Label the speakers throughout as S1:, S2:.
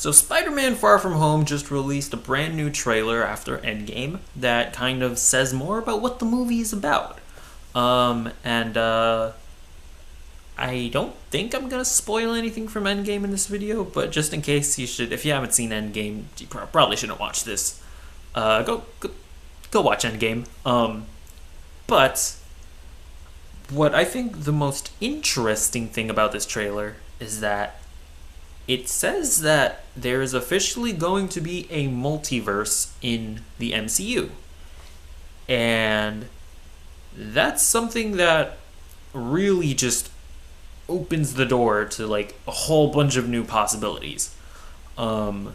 S1: So Spider-Man Far From Home just released a brand new trailer after Endgame that kind of says more about what the movie is about. And I don't think I'm gonna spoil anything from Endgame in this video, but just in case, if you haven't seen Endgame, you probably shouldn't watch this. Go watch Endgame. But what I think the most interesting thing about this trailer is that it says that there is officially going to be a multiverse in the MCU. And that's something that really just opens the door to like a whole bunch of new possibilities. It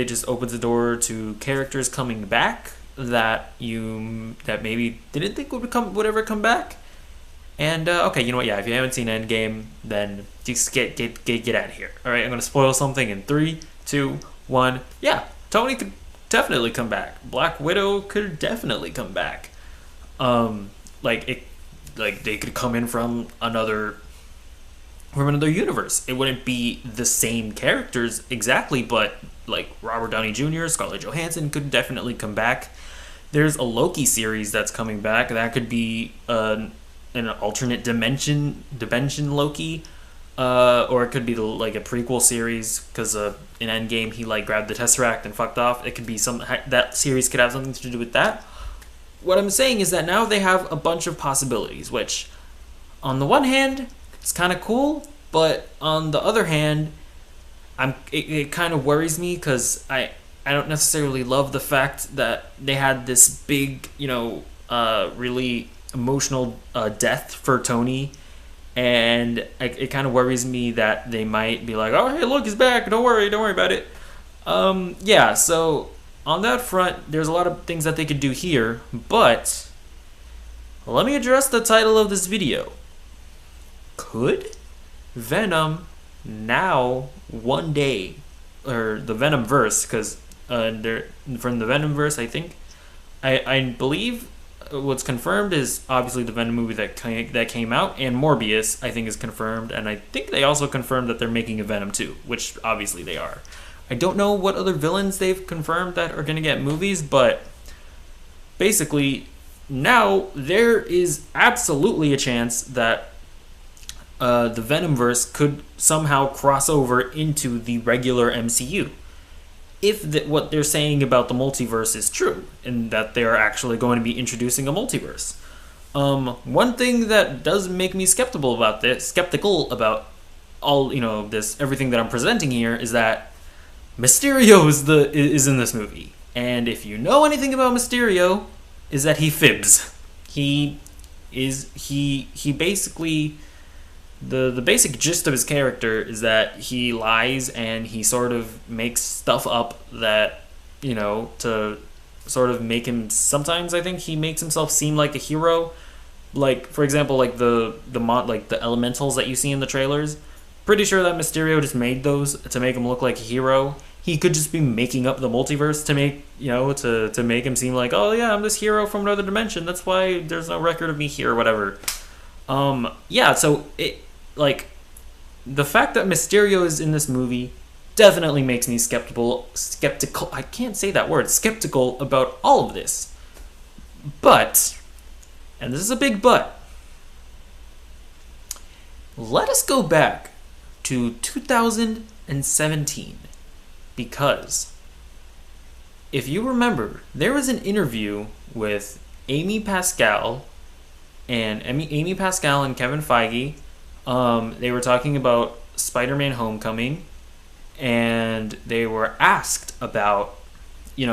S1: just opens the door to characters coming back that maybe didn't think would ever come back. And okay, you know what? Yeah, if you haven't seen Endgame, then just get out of here. All right, I'm gonna spoil something in 3, 2, 1. Yeah, Tony could definitely come back. Black Widow could definitely come back. They could come in from another universe. It wouldn't be the same characters exactly, but like Robert Downey Jr., Scarlett Johansson could definitely come back. There's a Loki series that's coming back. That could be an alternate dimension Loki, or it could be like a prequel series because in Endgame he like grabbed the Tesseract and fucked off. It could be that series could have something to do with that. What I'm saying is that now they have a bunch of possibilities, which on the one hand it's kind of cool, but on the other hand, it kind of worries me because I don't necessarily love the fact that they had this big, really emotional death for Tony, and it kind of worries me that they might be like, oh hey look, he's back, don't worry about it. So on that front, there's a lot of things that they could do here, but let me address the title of this video. Could Venom now one day, or the Venom verse, because from the Venom verse, I think I believe what's confirmed is obviously the Venom movie that came out, and Morbius I think is confirmed, and I think they also confirmed that they're making a Venom 2, which obviously they are. I don't know what other villains they've confirmed that are going to get movies, but basically now there is absolutely a chance that the Venomverse could somehow cross over into the regular MCU. If what they're saying about the multiverse is true, and that they're actually going to be introducing a multiverse. One thing that does make me skeptical about all everything that I'm presenting here is that Mysterio is in this movie, and if you know anything about Mysterio, is that he fibs. He basically the basic gist of his character is that he lies and he sort of makes stuff up that to sort of make him. Sometimes I think he makes himself seem like a hero. Like for example, like the elementals that you see in the trailers. Pretty sure that Mysterio just made those to make him look like a hero. He could just be making up the multiverse to make to make him seem like, oh yeah, I'm this hero from another dimension. That's why there's no record of me here or whatever. So it the fact that Mysterio is in this movie definitely makes me skeptical. I can't say that word. Skeptical about all of this. But, and this is a big but, let us go back to 2017, because if you remember, there was an interview with Amy Pascal and Kevin Feige. They were talking about Spider-Man Homecoming, and they were asked about they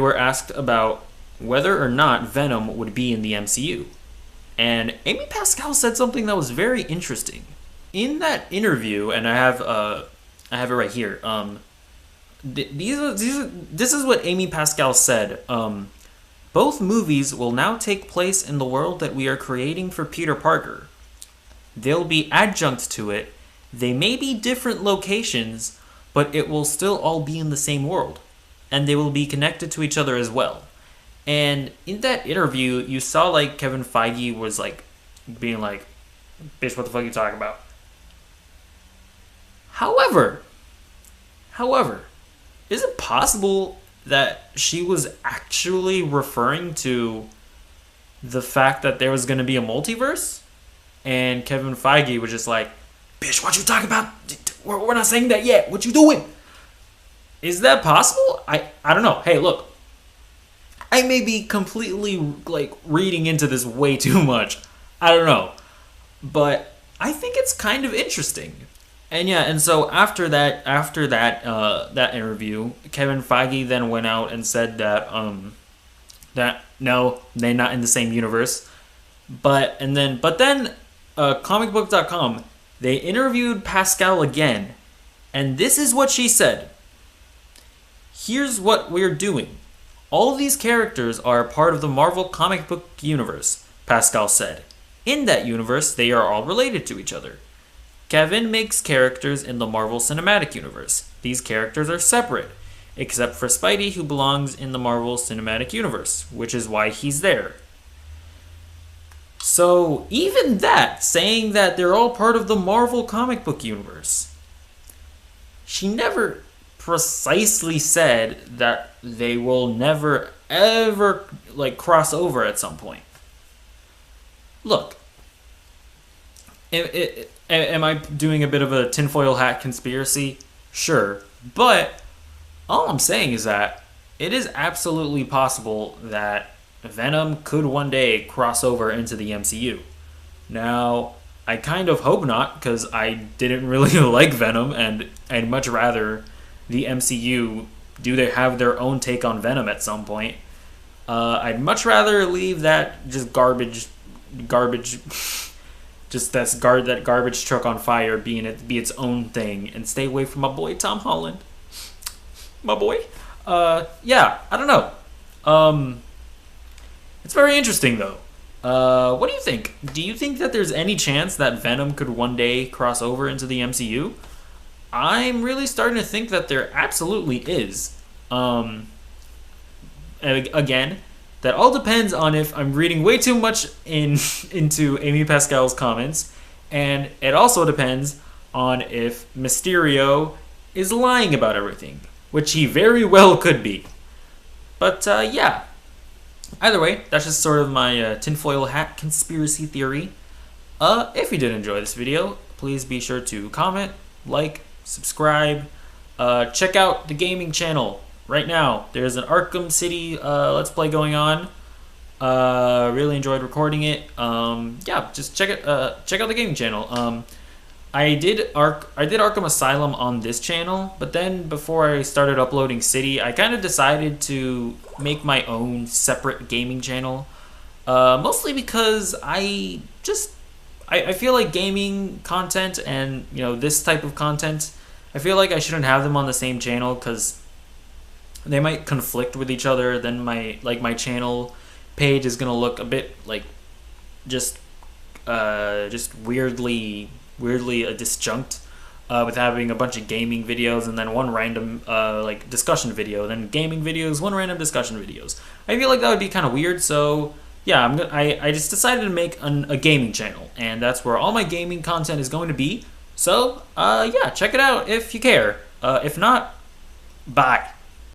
S1: were asked about whether or not Venom would be in the MCU. And Amy Pascal said something that was very interesting. In that interview, and I have it right here. This is what Amy Pascal said. Both movies will now take place in the world that we are creating for Peter Parker. They'll be adjunct to it. They may be different locations, but it will still all be in the same world. And they will be connected to each other as well. And in that interview, you saw like Kevin Feige was like being like, bitch, what the fuck are you talking about? However, however, is it possible that she was actually referring to the fact that there was going to be a multiverse? And Kevin Feige was just like, bitch, what you talking about? We're not saying that yet. What you doing? Is that possible? I don't know. Hey, look. I may be completely, like, reading into this way too much. I don't know. But I think it's kind of interesting. And yeah, and so after that that interview, Kevin Feige then went out and said that that no, they're not in the same universe. But then comicbook.com, they interviewed Pascal again, and this is what she said. Here's what we're doing. All of these characters are part of the Marvel comic book universe, Pascal said. In that universe, they are all related to each other. Kevin makes characters in the Marvel Cinematic Universe. These characters are separate, except for Spidey, who belongs in the Marvel Cinematic Universe, which is why he's there. So, even that, saying that they're all part of the Marvel comic book universe, she never precisely said that they will never, ever, like, cross over at some point. Look, am I doing a bit of a tinfoil hat conspiracy? Sure. But all I'm saying is that it is absolutely possible that Venom could one day cross over into the MCU. Now, I kind of hope not, because I didn't really like Venom, and I'd much rather the MCU have their own take on Venom at some point. I'd much rather leave that just garbage just that garbage truck on fire be its own thing, and stay away from my boy Tom Holland. My boy. Yeah, I don't know. It's very interesting though. What do you think? Do you think that there's any chance that Venom could one day cross over into the MCU? I'm really starting to think that there absolutely is. Again, that all depends on if I'm reading way too much into Amy Pascal's comments, and it also depends on if Mysterio is lying about everything, which he very well could be. But yeah, either way, that's just sort of my tinfoil hat conspiracy theory. If you did enjoy this video, please be sure to comment, like, subscribe, check out the gaming channel. Right now, there's an Arkham City Let's Play going on. Really enjoyed recording it. Yeah, just check out the gaming channel. I did Arkham Asylum on this channel, but then before I started uploading City, I kind of decided to make my own separate gaming channel. Mostly because I feel like gaming content and this type of content, I feel like I shouldn't have them on the same channel because they might conflict with each other. Then my channel page is gonna look a bit like just weirdly disjunct, with having a bunch of gaming videos and then one random like discussion video, then gaming videos, one random discussion videos. I feel like that would be kind of weird. So yeah, I just decided to make a gaming channel, and that's where all my gaming content is going to be. So yeah, check it out if you care. If not, bye.